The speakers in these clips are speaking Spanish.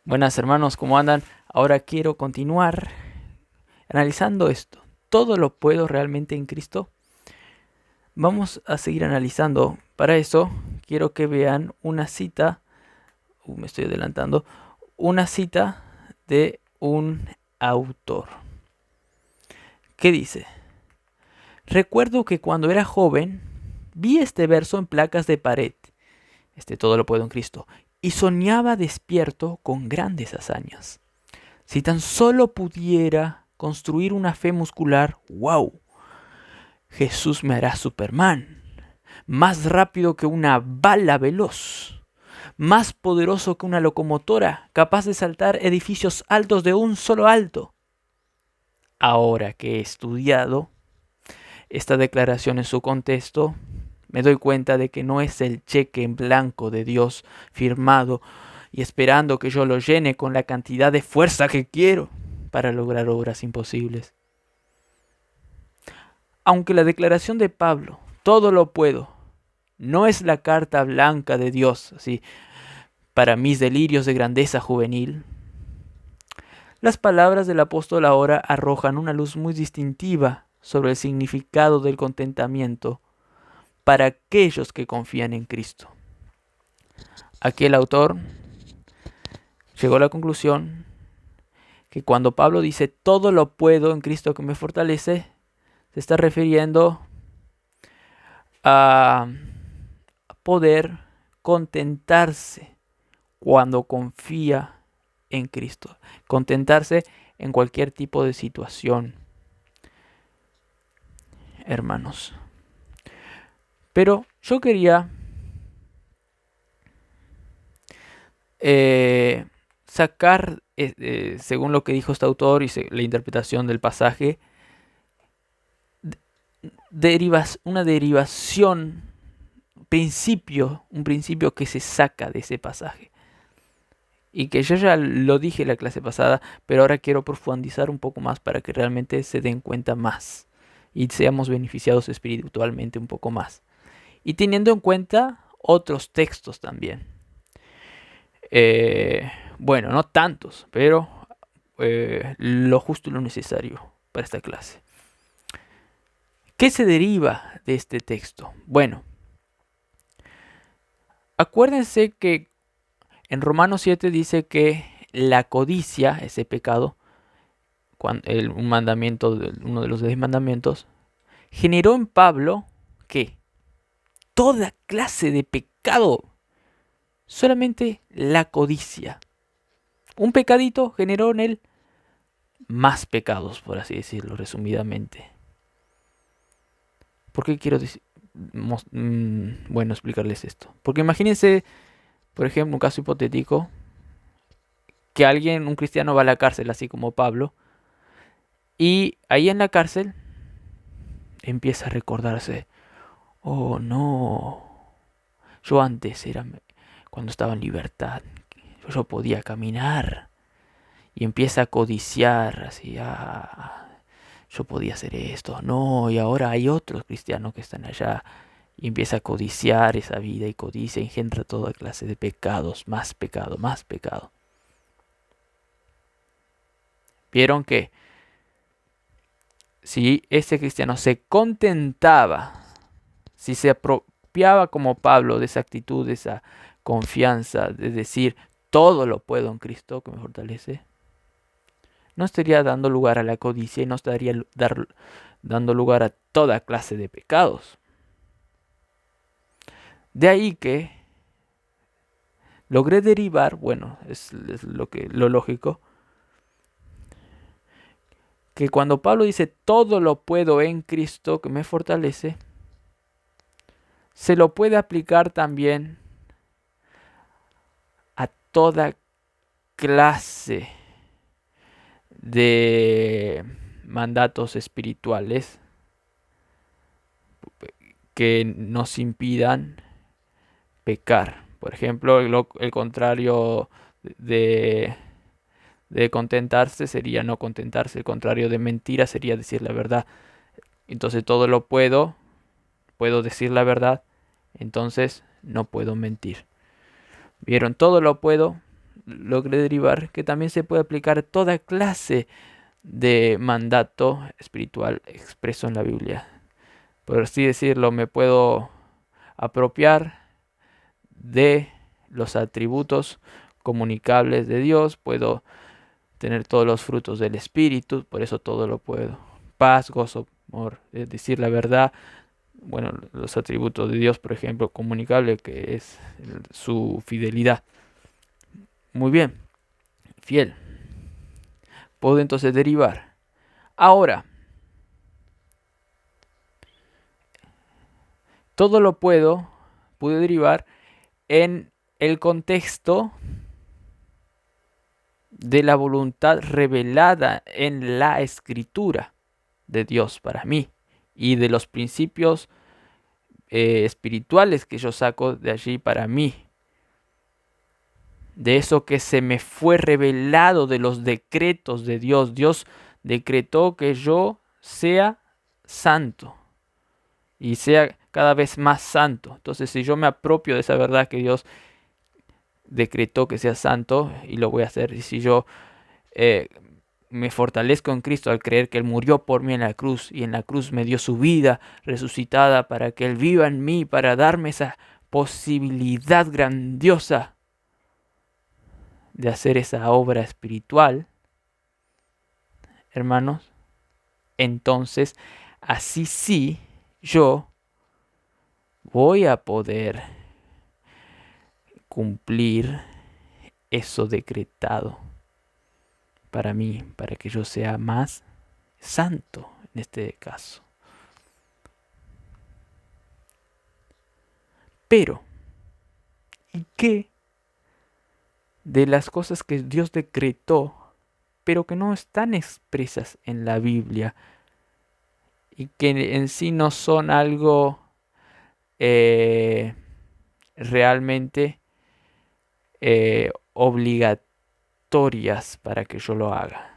Buenas hermanos, ¿cómo andan? Ahora quiero continuar analizando esto. ¿Todo lo puedo realmente en Cristo? Vamos a seguir analizando. Para eso quiero que vean una cita, me estoy adelantando, una cita de un autor. ¿Qué dice? Recuerdo que cuando era joven vi este verso en placas de pared, todo lo puedo en Cristo, y soñaba despierto con grandes hazañas. Si tan solo pudiera construir una fe muscular, wow, Jesús me hará Superman, más rápido que una bala veloz, más poderoso que una locomotora, capaz de saltar edificios altos de un solo alto. Ahora que he estudiado esta declaración en su contexto, me doy cuenta de que no es el cheque en blanco de Dios firmado y esperando que yo lo llene con la cantidad de fuerza que quiero para lograr obras imposibles. Aunque la declaración de Pablo, todo lo puedo, no es la carta blanca de Dios, así, para mis delirios de grandeza juvenil, las palabras del apóstol ahora arrojan una luz muy distintiva sobre el significado del contentamiento para aquellos que confían en Cristo. Aquí el autor llegó a la conclusión que cuando Pablo dice todo lo puedo en Cristo que me fortalece, se está refiriendo a poder contentarse cuando confía en Cristo. Contentarse en cualquier tipo de situación, hermanos. Pero yo quería sacar, según lo que dijo este autor y la interpretación del pasaje, una derivación, un principio que se saca de ese pasaje. Y que yo ya lo dije en la clase pasada, pero ahora quiero profundizar un poco más para que realmente se den cuenta más y seamos beneficiados espiritualmente un poco más. Y teniendo en cuenta otros textos también. Bueno, no tantos, pero lo justo y lo necesario para esta clase. ¿Qué se deriva de este texto? Bueno, acuérdense que en Romanos 7 dice que la codicia, ese pecado, un mandamiento, uno de los 10 mandamientos, generó en Pablo ¿qué? Toda clase de pecado. Solamente la codicia. Un pecadito generó en él más pecados, por así decirlo, resumidamente. ¿Por qué quiero bueno, explicarles esto? Porque imagínense, por ejemplo, un caso hipotético, que un cristiano va a la cárcel, así como Pablo, y ahí en la cárcel empieza a recordarse, oh no, yo antes era, cuando estaba en libertad, yo podía caminar, y empieza a codiciar, así, yo podía hacer esto, no, y ahora hay otros cristianos que están allá, y empieza a codiciar esa vida, y codicia, engendra toda clase de pecados, más pecado, más pecado. Vieron que si ese cristiano se contentaba, si se apropiaba como Pablo de esa actitud, de esa confianza, de decir, todo lo puedo en Cristo que me fortalece, no estaría dando lugar a la codicia y no estaría dando lugar a toda clase de pecados. De ahí que logré derivar, bueno, es lo lógico, que cuando Pablo dice todo lo puedo en Cristo que me fortalece, se lo puede aplicar también a toda clase de mandatos espirituales que nos impidan pecar. Por ejemplo, el contrario de, de contentarse sería no contentarse. El contrario de mentira sería decir la verdad. Entonces todo lo puedo decir la verdad, entonces no puedo mentir. ¿Vieron? Todo lo puedo logré derivar que también se puede aplicar toda clase de mandato espiritual expreso en la Biblia. Por así decirlo, me puedo apropiar de los atributos comunicables de Dios, puedo tener todos los frutos del Espíritu, por eso todo lo puedo. Paz, gozo, amor, es decir la verdad. Bueno, los atributos de Dios, por ejemplo, comunicable, que es su fidelidad. Muy bien, fiel. Puedo entonces derivar. Ahora, todo lo pude derivar en el contexto de la voluntad revelada en la escritura de Dios para mí y de los principios espirituales que yo saco de allí para mí, de eso que se me fue revelado de los decretos de Dios. Dios decretó que yo sea santo y sea cada vez más santo. Entonces, si yo me apropio de esa verdad que Dios decretó que sea santo, y lo voy a hacer, y si yo eh, me fortalezco en Cristo al creer que Él murió por mí en la cruz y en la cruz me dio su vida resucitada para que Él viva en mí, para darme esa posibilidad grandiosa de hacer esa obra espiritual, hermanos, entonces así sí yo voy a poder cumplir eso decretado para mí, para que yo sea más santo en este caso. Pero, ¿y qué de las cosas que Dios decretó, pero que no están expresas en la Biblia y que en sí no son algo realmente obligatorias para que yo lo haga?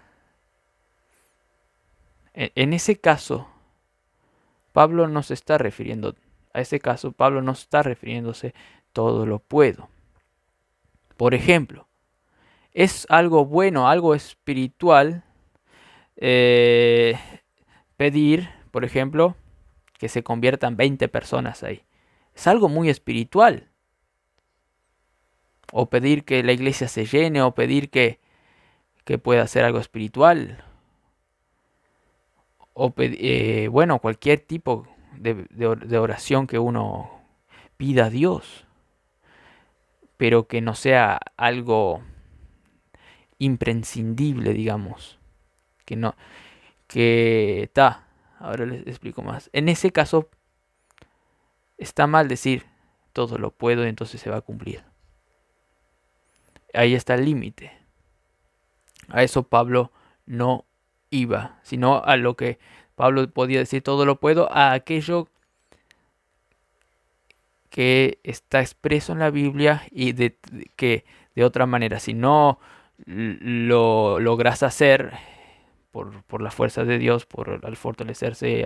En ese caso, Pablo no se está refiriendo a ese caso, Pablo no está refiriéndose todo lo puedo. Por ejemplo, es algo bueno, algo espiritual, pedir, por ejemplo, que se conviertan 20 personas ahí. Es algo muy espiritual. O pedir que la iglesia se llene, o pedir que pueda hacer algo espiritual. O bueno, cualquier tipo de oración que uno pida a Dios, pero que no sea algo imprescindible, digamos. Que no, que está. Ahora les explico más. En ese caso, está mal decir todo lo puedo y entonces se va a cumplir. Ahí está el límite. A eso Pablo no iba, sino a lo que Pablo podía decir todo lo puedo, a aquello que está expreso en la Biblia y que de otra manera, si no lo logras hacer por la fuerza de Dios, al fortalecerse,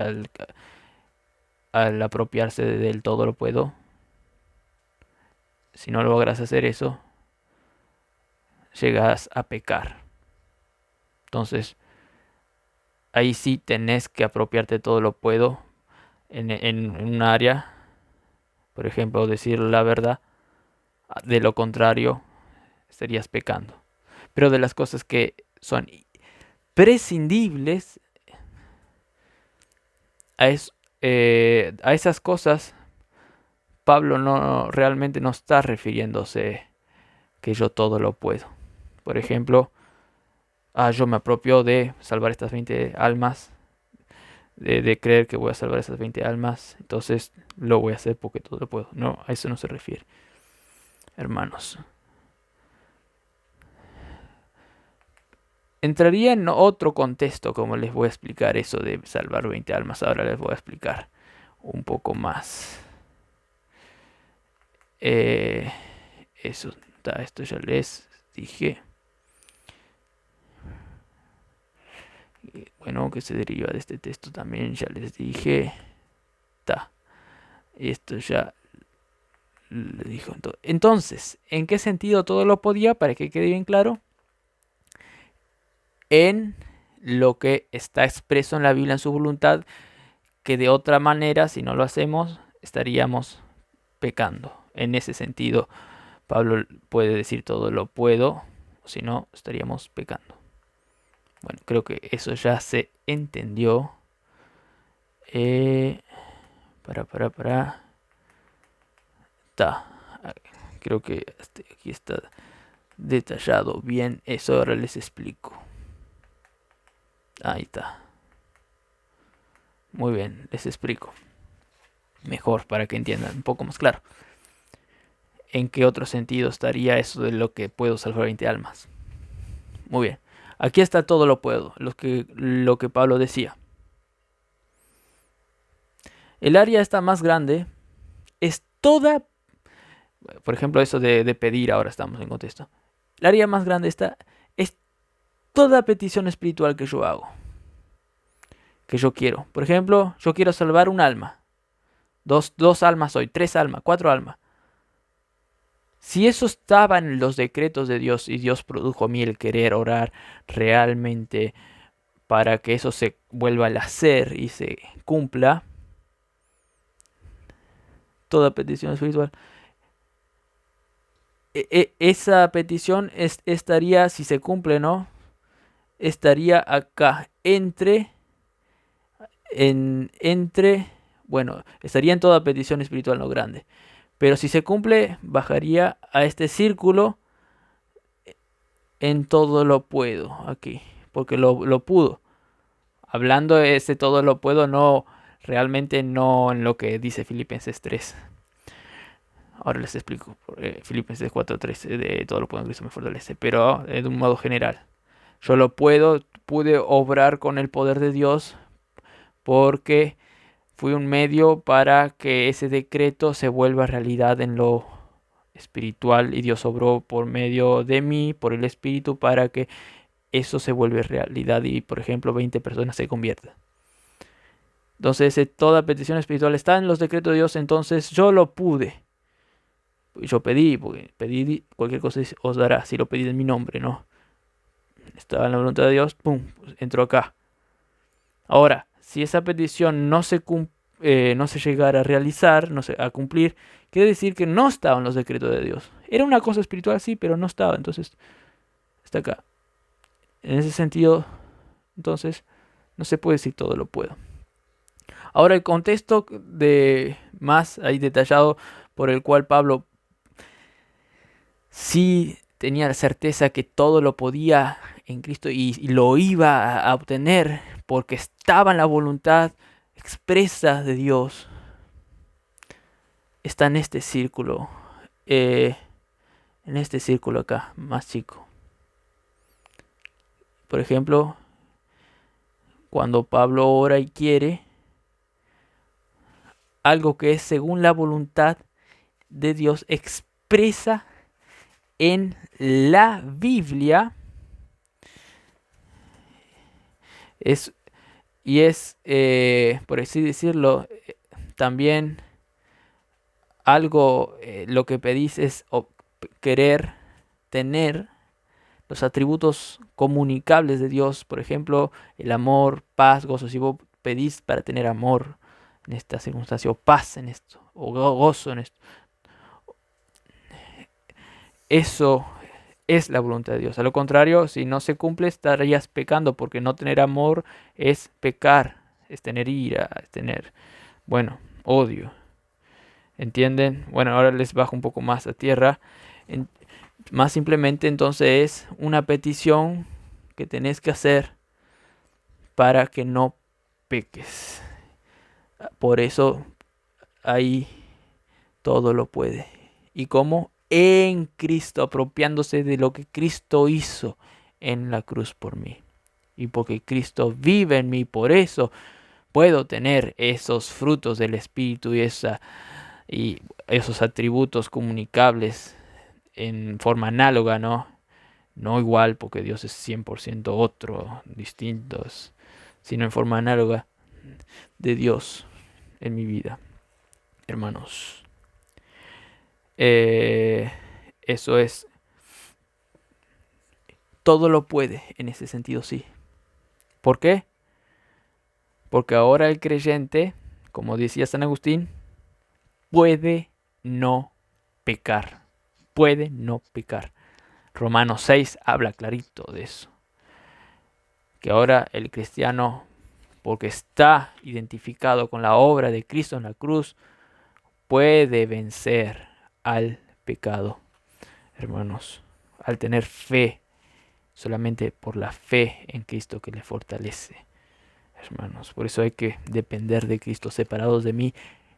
al apropiarse del todo lo puedo, si no logras hacer eso, llegas a pecar. Entonces, ahí sí tenés que apropiarte de todo lo puedo en un área, por ejemplo, decir la verdad. De lo contrario, estarías pecando. Pero de las cosas que son prescindibles, a esas cosas, Pablo realmente no está refiriéndose que yo todo lo puedo. Por ejemplo, yo me apropio de salvar estas 20 almas, de creer que voy a salvar esas 20 almas, entonces lo voy a hacer porque todo lo puedo. No, a eso no se refiere, hermanos. Entraría en otro contexto, como les voy a explicar eso de salvar 20 almas. Ahora les voy a explicar un poco más. Eso, esto ya les dije. Bueno, que se deriva de este texto también, ya les dije. Esto ya le dijo. Entonces, ¿en qué sentido todo lo podía? Para que quede bien claro. En lo que está expreso en la Biblia en su voluntad, que de otra manera, si no lo hacemos, estaríamos pecando. En ese sentido, Pablo puede decir todo lo puedo, o si no, estaríamos pecando. Bueno, creo que eso ya se entendió. Para. Está. Creo que aquí está detallado bien eso. Ahora les explico. Ahí está. Muy bien, les explico. Mejor para que entiendan un poco más claro. ¿En qué otro sentido estaría eso de lo que puedo salvar 20 almas? Muy bien. Aquí está todo lo puedo. Lo que Pablo decía. El área está más grande. Es toda. Por ejemplo, eso de pedir, ahora estamos en contexto. El área más grande está. Es toda petición espiritual que yo hago. Que yo quiero. Por ejemplo, yo quiero salvar un alma. Dos almas hoy. 3 almas. 4 almas. Si eso estaba en los decretos de Dios y Dios produjo a mí el querer orar realmente para que eso se vuelva al hacer y se cumpla, toda petición espiritual, esa petición estaría, si se cumple, ¿no? Estaría acá, bueno, estaría en toda petición espiritual no grande. Pero si se cumple, bajaría a este círculo en todo lo puedo aquí, porque lo pudo. Hablando de ese todo lo puedo, no, realmente no en lo que dice Filipenses 3. Ahora les explico. Filipenses 4:3, de todo lo puedo en Cristo me fortalece. Pero de un modo general. Yo pude obrar con el poder de Dios porque fui un medio para que ese decreto se vuelva realidad en lo espiritual y Dios obró por medio de mí, por el Espíritu, para que eso se vuelva realidad y, por ejemplo, 20 personas se conviertan. Entonces, toda petición espiritual está en los decretos de Dios, entonces yo lo pude. Yo pedí, porque pedí cualquier cosa os dará, si lo pedí en mi nombre, ¿no? Estaba en la voluntad de Dios, pum, pues entró acá. Ahora, si esa petición no se llegara a realizar, a cumplir, quiere decir que no estaba en los decretos de Dios. Era una cosa espiritual, sí, pero no estaba, entonces está acá. En ese sentido, entonces, no se puede decir todo lo puedo. Ahora el contexto de más ahí detallado por el cual Pablo sí tenía la certeza que todo lo podía en Cristo y lo iba a obtener porque estaba en la voluntad expresa de Dios. Está en este círculo, acá, más chico. Por ejemplo, cuando Pablo ora y quiere algo que es según la voluntad de Dios expresa en la Biblia, es por así decirlo, también algo, lo que pedís es querer tener los atributos comunicables de Dios, por ejemplo, el amor, paz, gozo. Si vos pedís para tener amor en esta circunstancia, o paz en esto, o gozo en esto, eso es la voluntad de Dios. A lo contrario, si no se cumple, estarías pecando, porque no tener amor es pecar, es tener ira, es tener, bueno, odio. ¿Entienden? Bueno, ahora les bajo un poco más a tierra. Más simplemente entonces es una petición que tenés que hacer para que no peques. Por eso ahí todo lo puede. ¿Y cómo? En Cristo, apropiándose de lo que Cristo hizo en la cruz por mí. Y porque Cristo vive en mí, por eso puedo tener esos frutos del Espíritu y esos atributos comunicables en forma análoga, ¿no? No igual, porque Dios es 100% otro, distintos, sino en forma análoga de Dios en mi vida, hermanos. Eso es, todo lo puede en ese sentido, sí. ¿Por qué? Porque ahora el creyente, como decía San Agustín, puede no pecar. Puede no pecar. Romanos 6 habla clarito de eso. Que ahora el cristiano, porque está identificado con la obra de Cristo en la cruz, puede vencer al pecado, hermanos, al tener fe, solamente por la fe en Cristo que le fortalece, hermanos. Por eso hay que depender de Cristo. Separados de mí,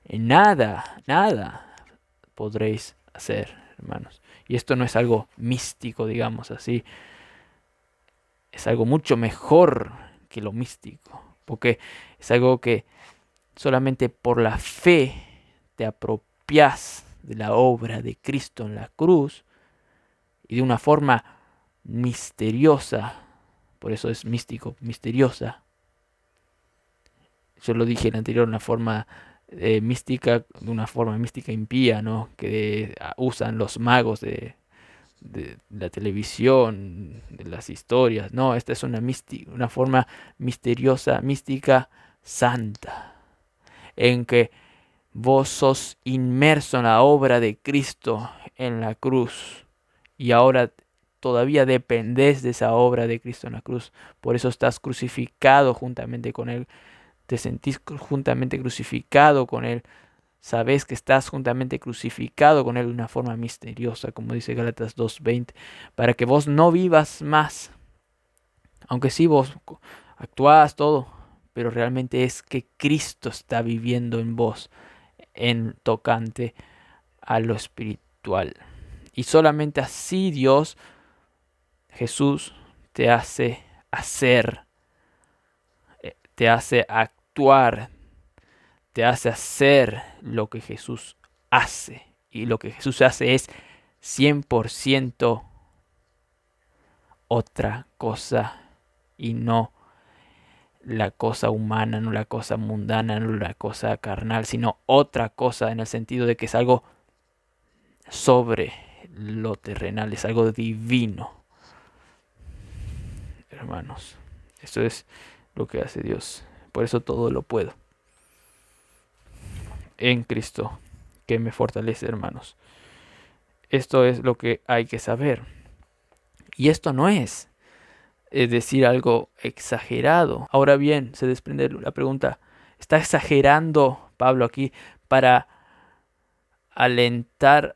nada podréis hacer, hermanos. Y esto no es algo místico, digamos así. Es algo mucho mejor que lo místico, porque es algo que solamente por la fe te apropias de la obra de Cristo en la cruz y de una forma misteriosa, por eso es místico, misteriosa. Yo lo dije en el anterior, una forma mística, de una forma mística impía, ¿no? Que usan los magos de la televisión, de las historias. No, esta es una forma misteriosa, mística, santa, en que vos sos inmerso en la obra de Cristo en la cruz y ahora todavía dependés de esa obra de Cristo en la cruz. Por eso estás crucificado juntamente con Él, te sentís juntamente crucificado con Él. Sabes que estás juntamente crucificado con Él de una forma misteriosa, como dice Gálatas 2:20, para que vos no vivas más, aunque sí vos actuás todo, pero realmente es que Cristo está viviendo en vos, en tocante a lo espiritual. Y solamente así Dios, Jesús, te hace hacer, te hace actuar, te hace hacer lo que Jesús hace. Y lo que Jesús hace es 100% otra cosa y no la cosa humana, no la cosa mundana, no la cosa carnal, sino otra cosa en el sentido de que es algo sobre lo terrenal, es algo divino, hermanos. Eso es lo que hace Dios. Por eso todo lo puedo en Cristo, que me fortalece, hermanos. Esto es lo que hay que saber. Y esto no es decir algo exagerado. Ahora bien, se desprende la pregunta, ¿está exagerando Pablo aquí para alentar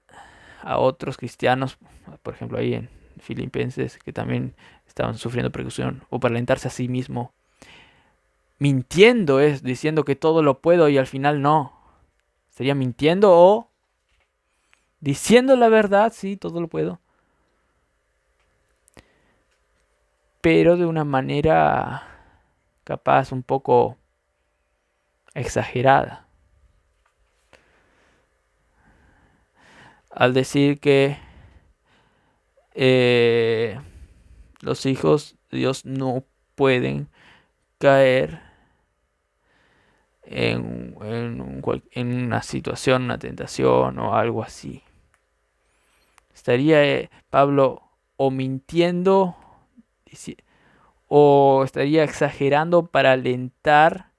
a otros cristianos, por ejemplo ahí en Filipenses, que también estaban sufriendo persecución, o para alentarse a sí mismo, mintiendo, es diciendo que todo lo puedo y al final no? ¿Estaría mintiendo o diciendo la verdad? Sí, todo lo puedo, pero de una manera capaz un poco exagerada, al decir que eh, los hijos de Dios no pueden caer en una situación, una tentación o algo así. Estaría Pablo o mintiendo o estaría exagerando para alentar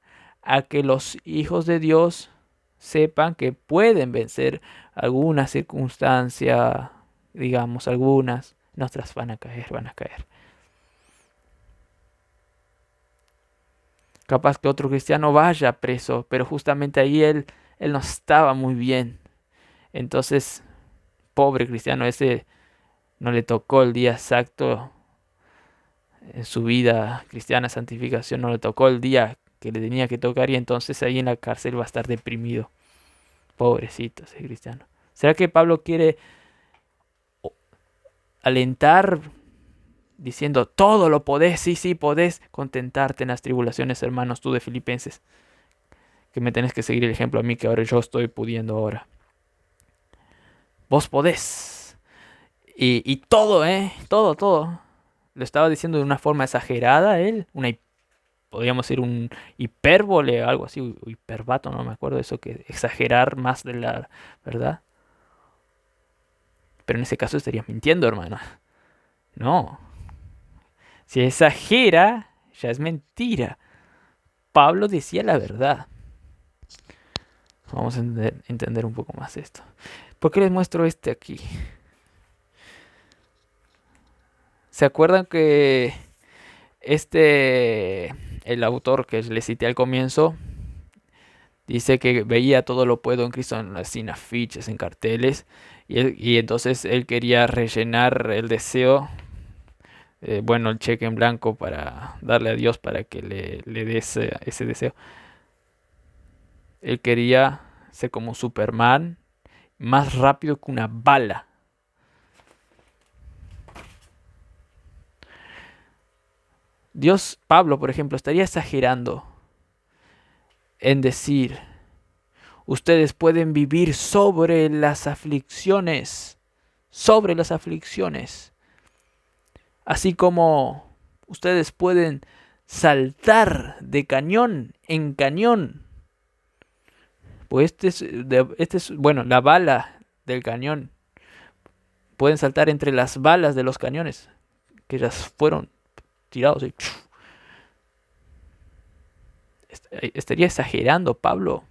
a que los hijos de Dios sepan que pueden vencer alguna circunstancia, digamos, algunas, nuestras van a caer, van a caer. Capaz que otro cristiano vaya preso, pero justamente ahí él no estaba muy bien. Entonces, pobre cristiano, ese no le tocó el día exacto en su vida cristiana, santificación, no le tocó el día que le tenía que tocar y entonces ahí en la cárcel va a estar deprimido. Pobrecito ese cristiano. ¿Será que Pablo quiere alentar diciendo todo lo podés? Sí, sí, podés contentarte en las tribulaciones, hermanos, tú de Filipenses, que me tenés que seguir el ejemplo a mí, que ahora yo estoy pudiendo ahora. Vos podés. Y todo, todo. Lo estaba diciendo de una forma exagerada él, podríamos decir un hipérbole, algo así, hiperbato, no me acuerdo de eso, que exagerar más de la verdad. Pero en ese caso estarías mintiendo, hermano. No. Si exagera, ya es mentira. Pablo decía la verdad. Vamos a entender un poco más esto. ¿Por qué les muestro este aquí? ¿Se acuerdan que el autor que les cité al comienzo, dice que veía todo lo puedo en Cristo en afiches, en carteles, y entonces él quería rellenar el deseo, el cheque en blanco para darle a Dios para que le dé ese deseo? Él quería ser como Superman, más rápido que una bala. Pablo, por ejemplo, estaría exagerando en decir: ustedes pueden vivir sobre las aflicciones, así como ustedes pueden saltar de cañón en cañón. Pues la bala del cañón. Pueden saltar entre las balas de los cañones, que ya fueron tirados y estaría exagerando Pablo.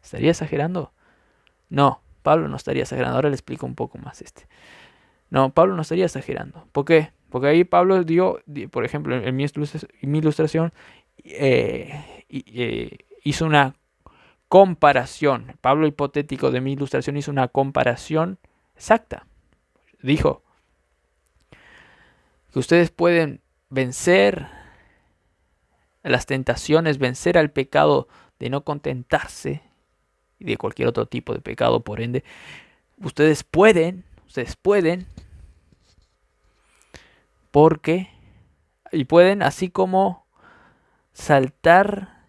¿Estaría exagerando? No, Pablo no estaría exagerando. Ahora le explico un poco más No, Pablo no estaría exagerando. ¿Por qué? Porque ahí Pablo por ejemplo, en mi ilustración, hizo una comparación. Pablo hipotético de mi ilustración hizo una comparación exacta. Dijo que ustedes pueden vencer las tentaciones, vencer al pecado de no contentarse y de cualquier otro tipo de pecado, por ende, ustedes pueden, pueden así como saltar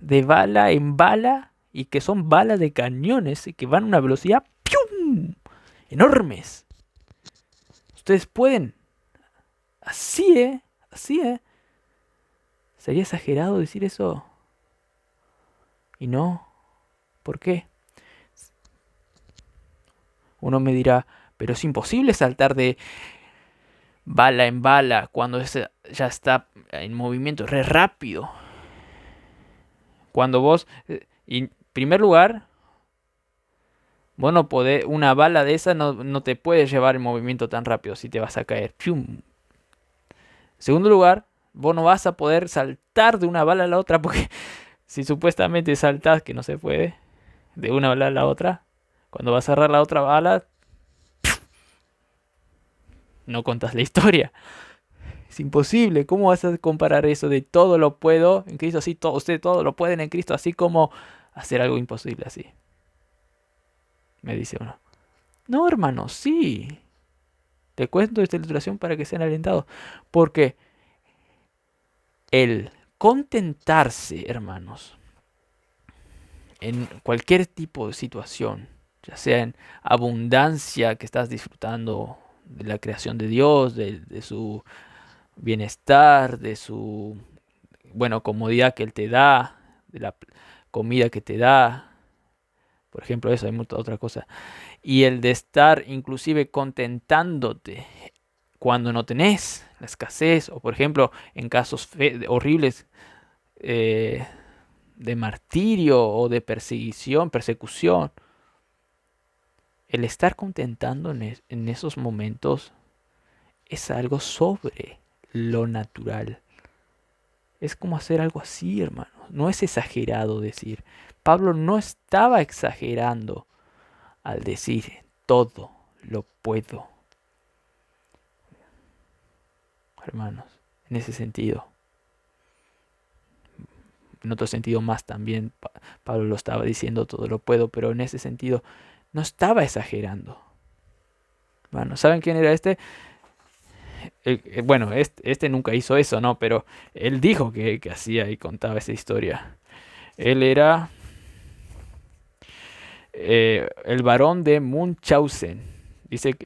de bala en bala, y que son balas de cañones y que van a una velocidad ¡pium! Enormes. Ustedes pueden. Así, ¿Sería exagerado decir eso? Y no. ¿Por qué? Uno me dirá, pero es imposible saltar de bala en bala cuando ya está en movimiento re rápido. Cuando vos, en primer lugar, vos no podés, una bala de esa no te puede llevar en movimiento tan rápido si te vas a caer. ¡Pium! En segundo lugar, vos no vas a poder saltar de una bala a la otra, porque si supuestamente saltás, que no se puede, de una bala a la otra, cuando vas a cerrar la otra bala, no contás la historia. Es imposible. ¿Cómo vas a comparar eso de todo lo puedo en Cristo? Así ustedes todo lo pueden en Cristo, así como hacer algo imposible así. Me dice uno. No, hermano, sí. Te cuento esta ilustración para que sean alentados. Porque el contentarse, hermanos, en cualquier tipo de situación, ya sea en abundancia que estás disfrutando de la creación de Dios, de su bienestar, de su comodidad que Él te da, de la comida que te da, por ejemplo, eso, hay mucha otra cosa. Y el de estar inclusive contentándote cuando no tenés la escasez, o por ejemplo, en casos horribles de martirio o de persecución, el estar contentando en esos momentos es algo sobre lo natural. Es como hacer algo así, hermano. No es exagerado decir. Pablo no estaba exagerando al decir todo lo puedo. Hermanos, en ese sentido. En otro sentido más también Pablo lo estaba diciendo todo lo puedo, pero en ese sentido no estaba exagerando. Bueno, ¿saben quién era este? Este nunca hizo eso, ¿no? Pero él dijo que hacía y contaba esa historia. Él era el barón de Munchausen. Dice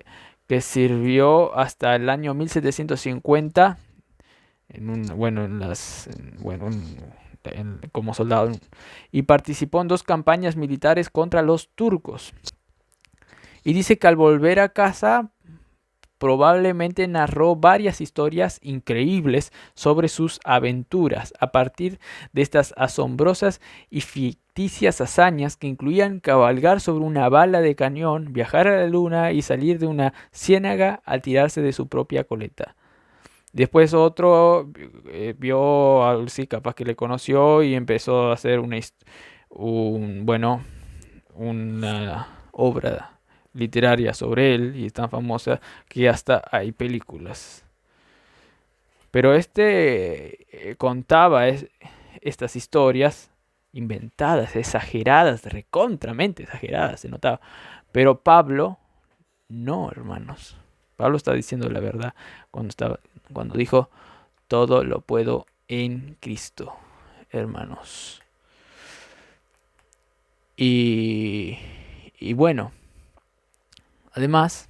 que sirvió hasta el año 1750 en como soldado, y participó en 2 campañas militares contra los turcos. Y dice que al volver a casa probablemente narró varias historias increíbles sobre sus aventuras a partir de estas asombrosas y ficticias hazañas que incluían cabalgar sobre una bala de cañón, viajar a la luna y salir de una ciénaga al tirarse de su propia coleta. Después otro vio, sí, capaz que le conoció y empezó a hacer una obra literaria sobre él, y es tan famosa que hasta hay películas. Pero contaba estas historias inventadas, exageradas, recontramente exageradas, se notaba. Pero Pablo, no, hermanos. Pablo está diciendo la verdad cuando dijo, todo lo puedo en Cristo, hermanos. Y bueno, además,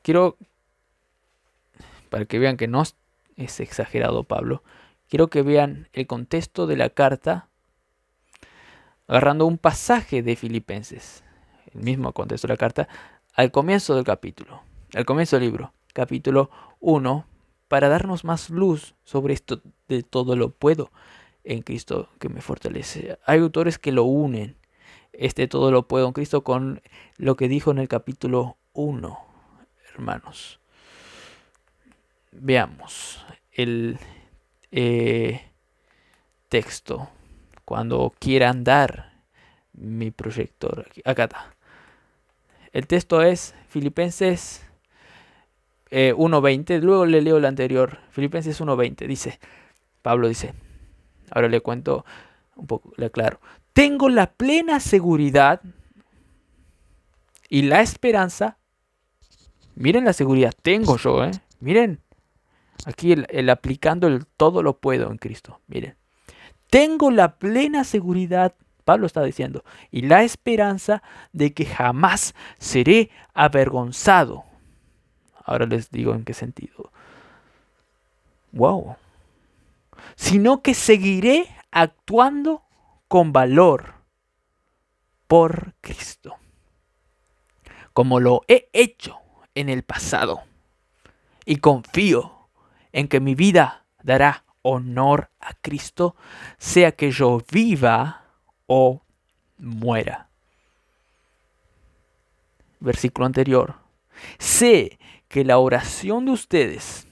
quiero, para que vean que no es exagerado Pablo, quiero que vean el contexto de la carta agarrando un pasaje de Filipenses, el mismo contexto de la carta, al comienzo del capítulo, al comienzo del libro, capítulo 1, para darnos más luz sobre esto de todo lo puedo en Cristo que me fortalece. Hay autores que lo unen, todo lo puedo en Cristo, con lo que dijo en el capítulo 1, hermanos. Veamos el texto cuando quieran dar mi proyector. Acá está. El texto es Filipenses 1.20. Luego le leo el anterior. Filipenses 1.20. Dice, Pablo dice, ahora le cuento un poco, le aclaro. Tengo la plena seguridad y la esperanza. Miren la seguridad, tengo yo, miren. Aquí el aplicando el todo lo puedo en Cristo. Miren. Tengo la plena seguridad, Pablo está diciendo, y la esperanza de que jamás seré avergonzado. Ahora les digo en qué sentido. Wow. Sino que seguiré actuando con valor por Cristo, como lo he hecho en el pasado. Y confío en que mi vida dará honor a Cristo, sea que yo viva o muera. Versículo anterior. Sé que la oración de ustedes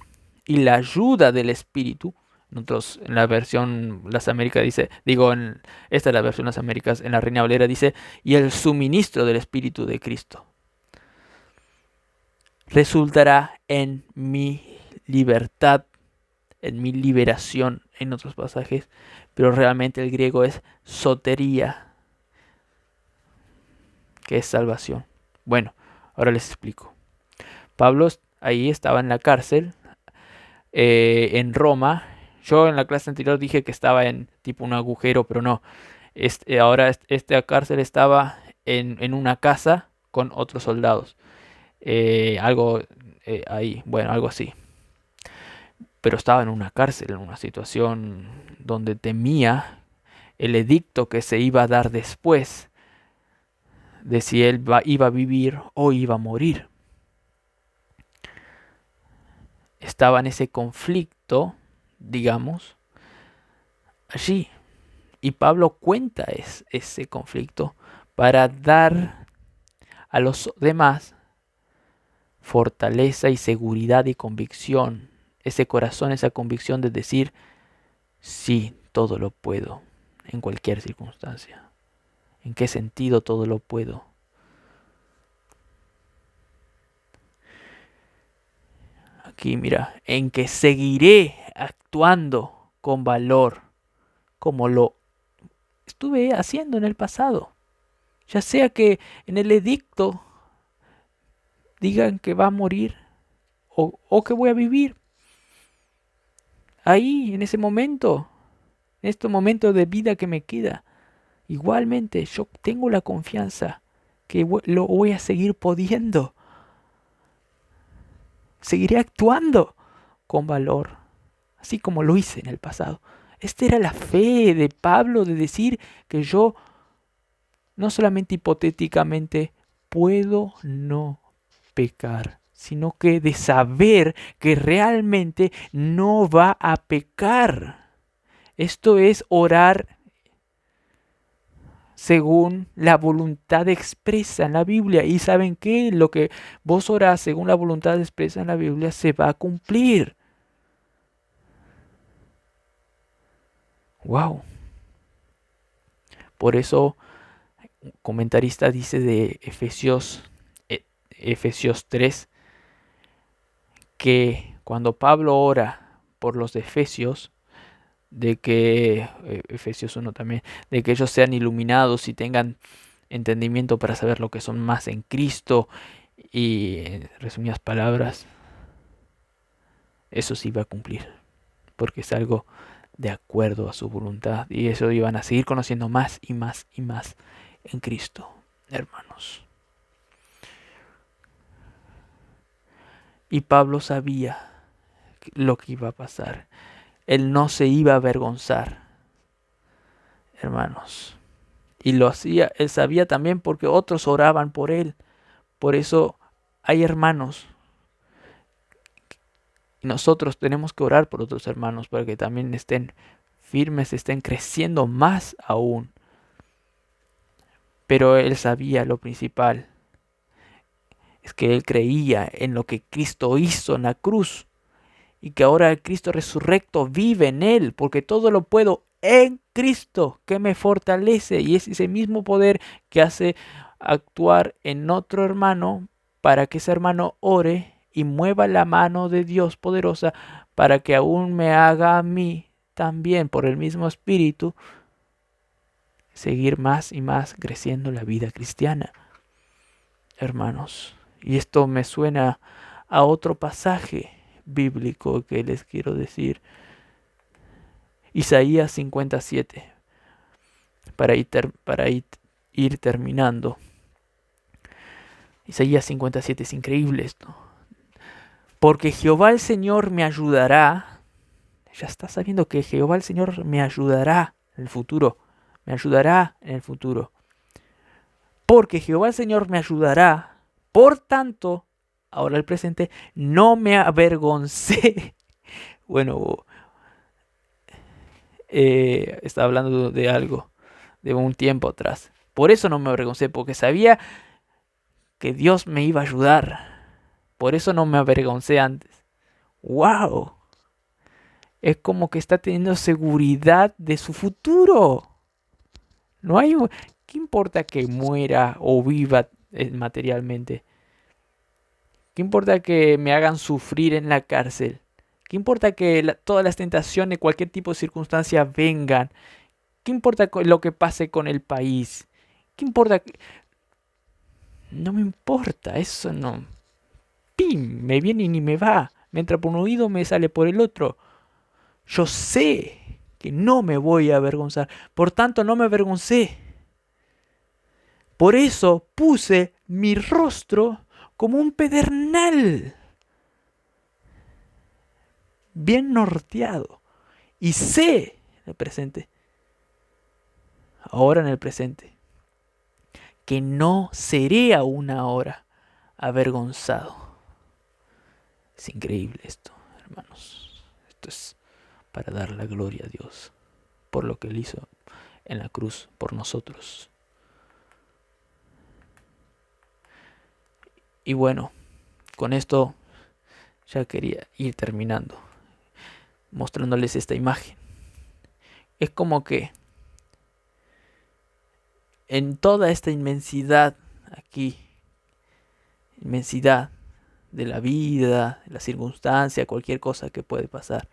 y la ayuda del Espíritu, nosotros en la versión Las Américas dice, esta es la versión Las Américas, en la Reina Valera dice, y el suministro del Espíritu de Cristo resultará en mi libertad, en mi liberación, en otros pasajes, pero realmente el griego es sotería, que es salvación. Bueno, ahora les explico. Pablo ahí estaba en la cárcel, en Roma. Yo en la clase anterior dije que estaba en tipo un agujero, pero no. Ahora esta cárcel estaba en una casa con otros soldados. Ahí, bueno, algo así. Pero estaba en una cárcel, en una situación donde temía el edicto que se iba a dar después de si él iba a vivir o iba a morir. Estaba en ese conflicto, digamos, allí. Y Pablo cuenta ese conflicto para dar a los demás fortaleza y seguridad y convicción. Ese corazón, esa convicción de decir, sí, todo lo puedo, en cualquier circunstancia. ¿En qué sentido todo lo puedo? Aquí mira, en que seguiré actuando con valor, como lo estuve haciendo en el pasado. Ya sea que en el edicto digan que va a morir o que voy a vivir. Ahí, en ese momento, en este momento de vida que me queda, igualmente yo tengo la confianza que lo voy a seguir pudiendo. Seguiré actuando con valor, así como lo hice en el pasado. Esta era la fe de Pablo de decir que yo no solamente hipotéticamente puedo no pecar, sino que de saber que realmente no va a pecar. Esto es orar según la voluntad expresa en la Biblia. Y ¿saben qué? Lo que vos orás según la voluntad expresa en la Biblia se va a cumplir. Wow. Por eso, un comentarista dice de Efesios 3, que cuando Pablo ora por los de Efesios, de que, Efesios 1 también, de que ellos sean iluminados y tengan entendimiento para saber lo que son más en Cristo, y en resumidas palabras, eso sí va a cumplir, porque es algo de acuerdo a su voluntad, y eso iban a seguir conociendo más y más y más en Cristo, hermanos. Y Pablo sabía lo que iba a pasar. Él no se iba a avergonzar, hermanos. Y lo hacía, él sabía también porque otros oraban por él. Por eso hay hermanos. Y nosotros tenemos que orar por otros hermanos para que también estén firmes, estén creciendo más aún. Pero él sabía lo principal. Es que él creía en lo que Cristo hizo en la cruz. Y que ahora el Cristo resurrecto vive en él. Porque todo lo puedo en Cristo que me fortalece. Y es ese mismo poder que hace actuar en otro hermano para que ese hermano ore y mueva la mano de Dios poderosa para que aún me haga a mí también por el mismo espíritu seguir más y más creciendo la vida cristiana, hermanos. Y esto me suena a otro pasaje bíblico que les quiero decir. Isaías 57, para ir terminando. Isaías 57, es increíble esto. Porque Jehová el Señor me ayudará. Ya está sabiendo que Jehová el Señor me ayudará en el futuro. Me ayudará en el futuro. Porque Jehová el Señor me ayudará. Por tanto, ahora el presente, no me avergoncé. Bueno, estaba hablando de algo, de un tiempo atrás. Por eso no me avergoncé, porque sabía que Dios me iba a ayudar. Por eso no me avergoncé antes. ¡Wow! Es como que está teniendo seguridad de su futuro. No hay ¿Qué importa que muera o viva materialmente? ¿Qué importa que me hagan sufrir en la cárcel? ¿Qué importa que todas las tentaciones, cualquier tipo de circunstancia vengan? ¿Qué importa lo que pase con el país? ¿Qué importa? No me importa, eso no. ¡Pim! Me viene y ni me va. Me entra por un oído, me sale por el otro. Yo sé que no me voy a avergonzar. Por tanto, no me avergoncé. Por eso puse mi rostro como un pedernal, bien norteado. Y sé, en el presente, ahora en el presente, que no seré aún ahora avergonzado. Es increíble esto, hermanos. Esto es para dar la gloria a Dios por lo que Él hizo en la cruz por nosotros. Y bueno, con esto ya quería ir terminando, mostrándoles esta imagen. Es como que en toda esta inmensidad aquí, inmensidad de la vida, de la circunstancia, cualquier cosa que puede pasar,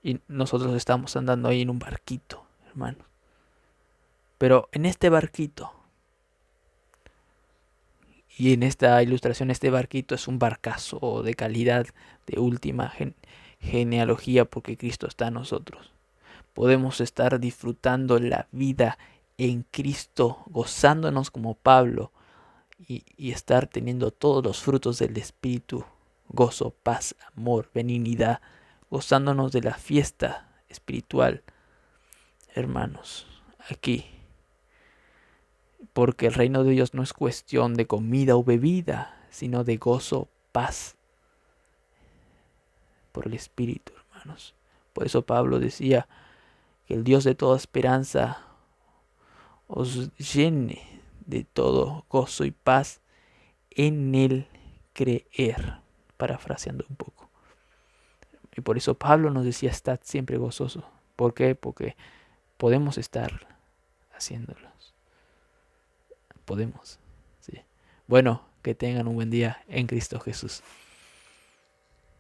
y nosotros estamos andando ahí en un barquito, hermano. Pero en este barquito, y en esta ilustración, este barquito es un barcazo de calidad, de última genealogía, porque Cristo está en nosotros. Podemos estar disfrutando la vida en Cristo, gozándonos como Pablo, y estar teniendo todos los frutos del Espíritu: gozo, paz, amor, benignidad, gozándonos de la fiesta espiritual, hermanos, aquí. Porque el reino de Dios no es cuestión de comida o bebida, sino de gozo, paz, por el Espíritu, hermanos. Por eso Pablo decía que el Dios de toda esperanza os llene de todo gozo y paz en el creer, parafraseando un poco. Y por eso Pablo nos decía, estad siempre gozoso. ¿Por qué? Porque podemos estar haciéndolos. Podemos. ¿Sí? Bueno, que tengan un buen día en Cristo Jesús.